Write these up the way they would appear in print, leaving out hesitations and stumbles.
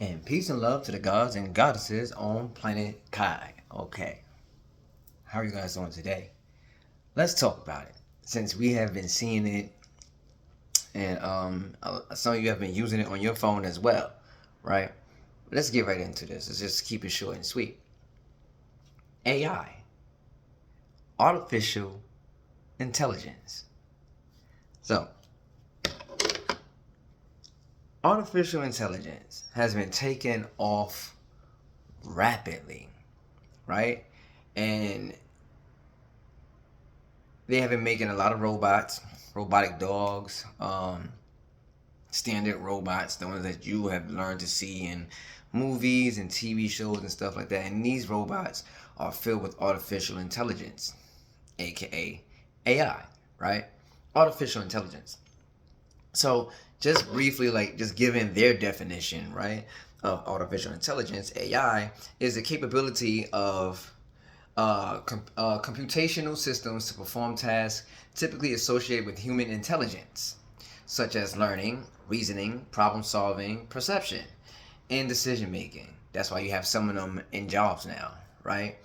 And peace and love to the gods and goddesses on planet Kai. Okay, how are you guys doing today? Let's talk about it. Since we have been seeing it, and some of you have been using it on your phone as well, right? Let's get right into this. Let's just keep it short and sweet. AI, artificial intelligence. So, artificial intelligence has been taken off rapidly, right? And they have been making a lot of robots, robotic dogs, standard robots, the ones that you have learned to see in movies and TV shows and stuff like that. And these robots are filled with artificial intelligence, aka AI, right? Artificial intelligence. So, just briefly, like just giving their definition, right, of artificial intelligence, AI is the capability of computational systems to perform tasks typically associated with human intelligence, such as learning, reasoning, problem solving, perception, and decision making. That's why you have some of them in jobs now, right?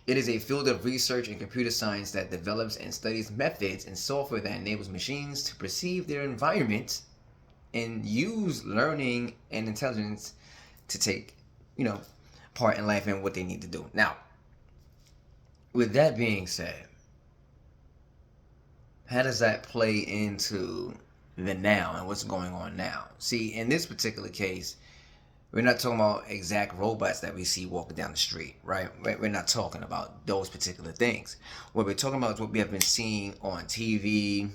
It is a field of research in computer science that develops and studies methods and software that enables machines to perceive their environment and use learning and intelligence to take, part in life and what they need to do. Now, with that being said, how does that play into the now and what's going on now? See, in this particular case, we're not talking about exact robots that we see walking down the street, right? We're not talking about those particular things. What we're talking about is what we have been seeing on TV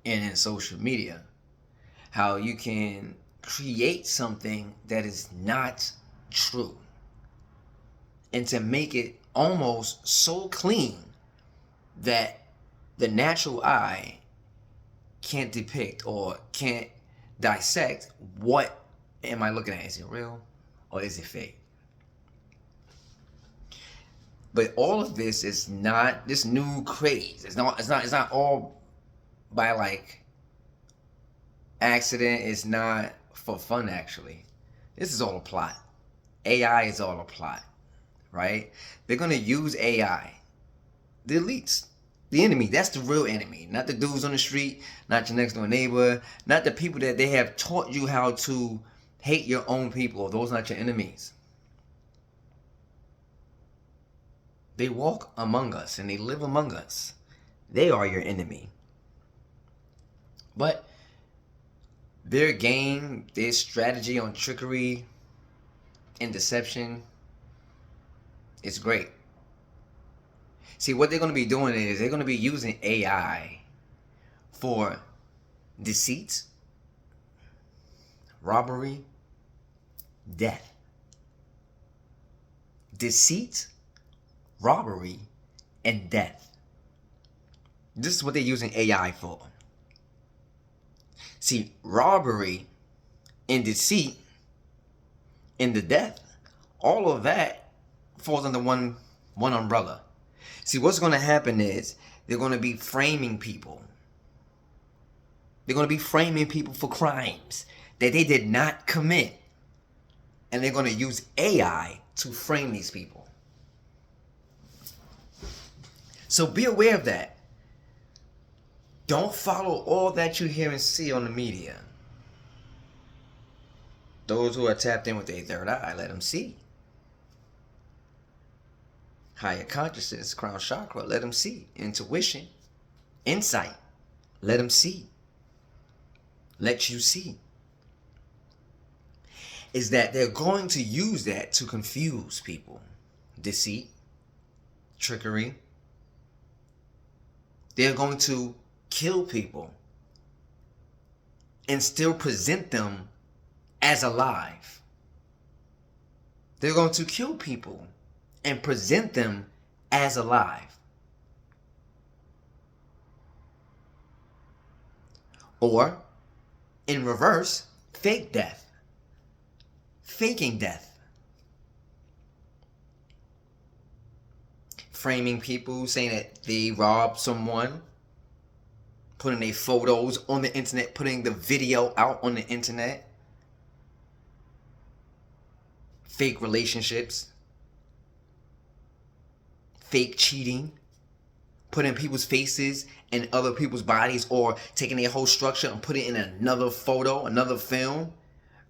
and in social media. How you can create something that is not true and to make it almost so clean that the natural eye can't depict or can't dissect what am I looking at. Is it real or is it fake? But all of this is not this new craze. It's not all by like accident. It's not for fun, actually. This is all a plot. AI is all a plot, right? They're going to use AI. The elites, the enemy, that's the real enemy. Not the dudes on the street, not your next door neighbor, not the people that they have taught you how to hate your own people. Those are not your enemies. They walk among us and they live among us. They are your enemy. But their game, their strategy on trickery and deception is great. See, what they're going to be doing is they're going to be using AI for deceit, robbery, death. Deceit, robbery, and death. This is what they're using AI for. See, robbery and deceit and the death, all of that falls under one umbrella. See, what's going to happen is they're going to be framing people. They're going to be framing people for crimes that they did not commit. And they're going to use AI to frame these people. So be aware of that. Don't follow all that you hear and see on the media. Those who are tapped in with their third eye, let them see. Higher consciousness, crown chakra, let them see. Intuition, insight, let them see. Let you see. Is that they're going to use that to confuse people. Deceit, trickery. They're going to kill people and still present them as alive. They're going to kill people and present them as alive. Or, in reverse, fake death. Faking death. Framing people, saying that they robbed someone, putting their photos on the internet, putting the video out on the internet. fake relationships, fake cheating, putting people's faces in other people's bodies, or taking their whole structure and putting it in another photo, another film,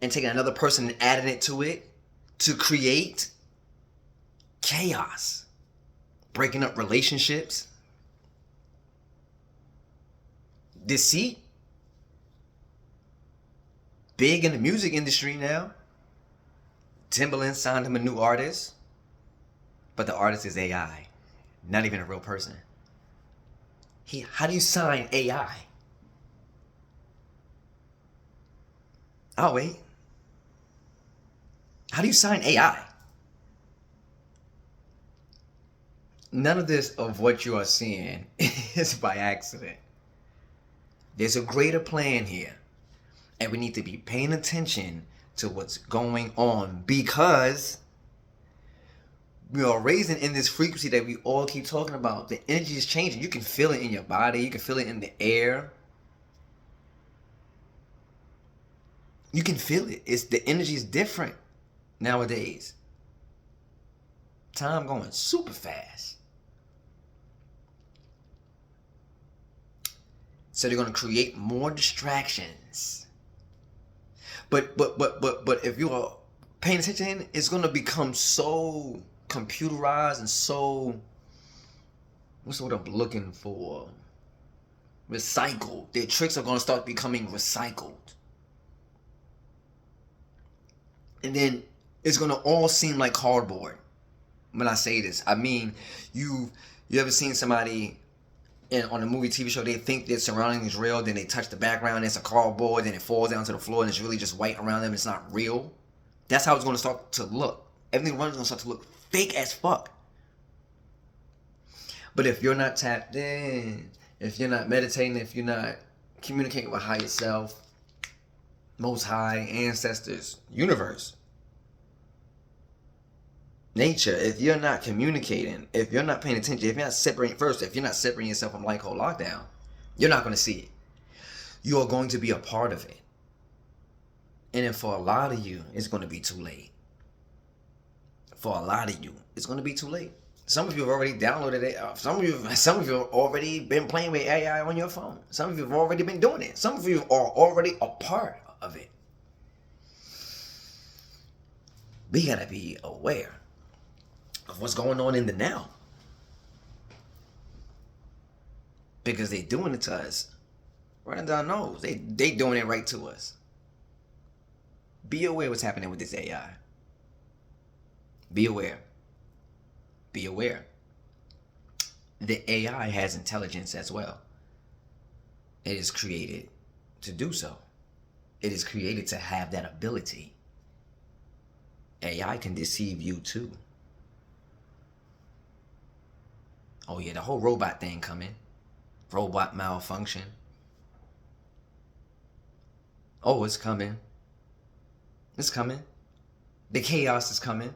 and taking another person and adding it to it to create chaos, breaking up relationships, deceit. Big in the music industry now. Timbaland signed him a new artist, but the artist is AI, not even a real person. How do you sign AI? Oh, wait. How do you sign AI? None of this of what you are seeing is by accident. There's a greater plan here. And we need to be paying attention to what's going on, because we are raising in this frequency that we all keep talking about. The energy is changing. You can feel it in your body. You can feel it in the air. You can feel it. The energy is different nowadays. Time going super fast. So they're going to create more distractions. But if you are paying attention, it's going to become so computerized and so, what's the word I'm looking for? Recycled. Their tricks are going to start becoming recycled. And then it's going to all seem like cardboard. When I say this, I mean, you ever seen somebody on a movie, TV show, they think their surroundings is real, then they touch the background, it's a cardboard, then it falls down to the floor, and it's really just white around them, it's not real? That's how it's going to start to look. Everything around is going to start to look fake as fuck. But if you're not tapped in, if you're not meditating, if you're not communicating with higher self, most high, ancestors, universe, nature, if you're not communicating, if you're not paying attention, if you're not separating first, if you're not separating yourself from like whole lockdown, you're not going to see it. You are going to be a part of it. And then for a lot of you, it's going to be too late. For a lot of you, it's going to be too late. Some of you have already downloaded it. Some of you have already been playing with AI on your phone. Some of you have already been doing it. Some of you are already a part of it. We got to be aware of what's going on in the now, because they doing it to us right under our nose. They doing it right to us. Be aware what's happening with this AI. Be aware. Be aware. The AI has intelligence as well. It is created to do so. It is created to have that ability. AI can deceive you too. Oh yeah, the whole robot thing coming. Robot malfunction. Oh, it's coming. It's coming. The chaos is coming.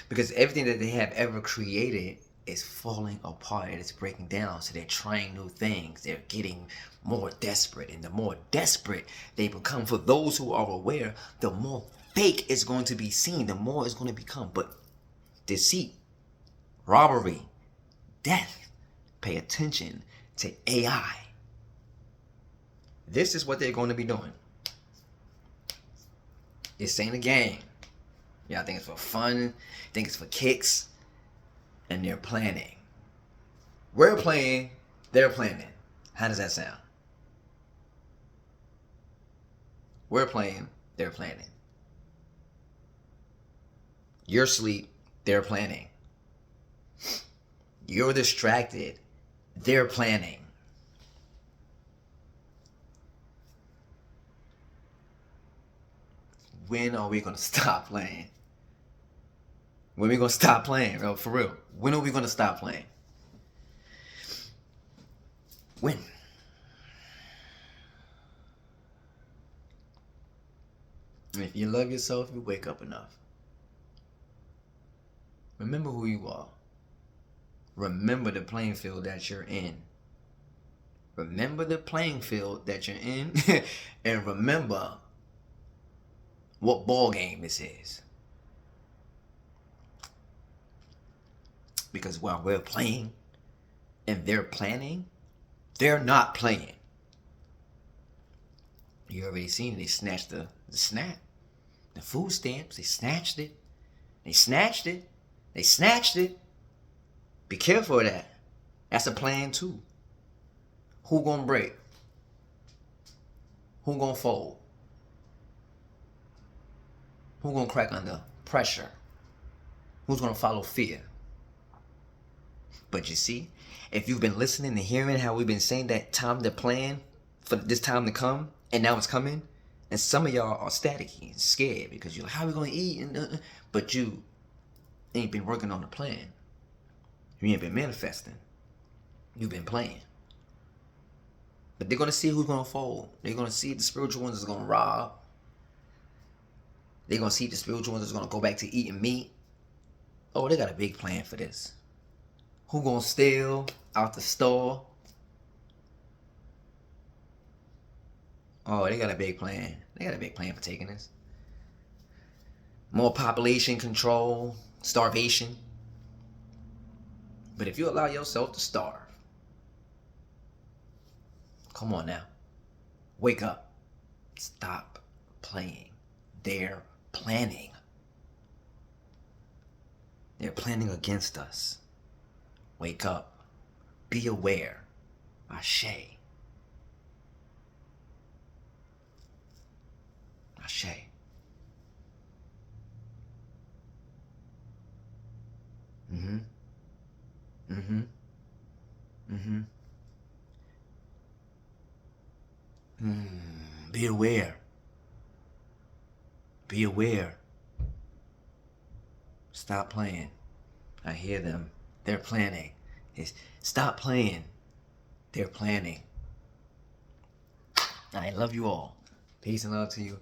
Because everything that they have ever created is falling apart. It's breaking down. So they're trying new things. They're getting more desperate. And the more desperate they become, for those who are aware, the more fake it's going to be seen. The more it's going to become. But deceit, robbery, death. Pay attention to AI. This is what they're going to be doing. This ain't a game. Yeah, I think it's for fun. I think it's for kicks. And they're planning. We're playing. They're planning. How does that sound? We're playing. They're planning. You're asleep. They're planning. You're distracted. They're planning. When are we going to stop playing? When are we going to stop playing? Bro, for real. When are we going to stop playing? When? If you love yourself, you wake up enough. Remember who you are. Remember the playing field that you're in. Remember the playing field that you're in. And remember what ball game this is. Because while we're playing and they're planning, they're not playing. You already seen it. They snatched the SNAP. The food stamps. They snatched it. They snatched it. They snatched it. Be careful of that. That's a plan too. Who gonna break? Who gonna fold? Who gonna crack under pressure? Who's gonna follow fear? But you see, if you've been listening and hearing how we've been saying that time to plan for this time to come, and now it's coming, and some of y'all are staticky and scared because you're like, how are we gonna eat? But you ain't been working on the plan. You ain't been manifesting. You've been playing. But they're gonna see who's gonna fold. They're gonna see the spiritual ones is gonna rob. They're gonna see the spiritual ones is gonna go back to eating meat. Oh, they got a big plan for this. Who gonna steal out the store? Oh, they got a big plan. They got a big plan for taking this. More population control, starvation. But if you allow yourself to starve, come on now. Wake up. Stop playing. They're planning. They're planning against us. Wake up. Be aware. Ashe. Ashe. Mm-hmm. Mm-hmm. Mm-hmm. Be aware. Be aware. Stop playing. I hear them. They're planning. Stop playing. They're planning. I love you all. Peace and love to you.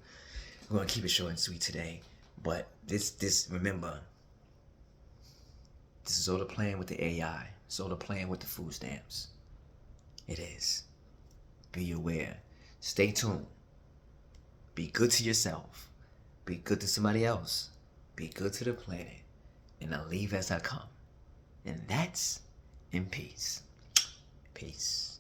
We're gonna keep it short and sweet today. But remember, this is all the plan with the AI. It's all the plan with the food stamps. It is. Be aware. Stay tuned. Be good to yourself. Be good to somebody else. Be good to the planet. And I'll leave as I come. And that's in peace. Peace.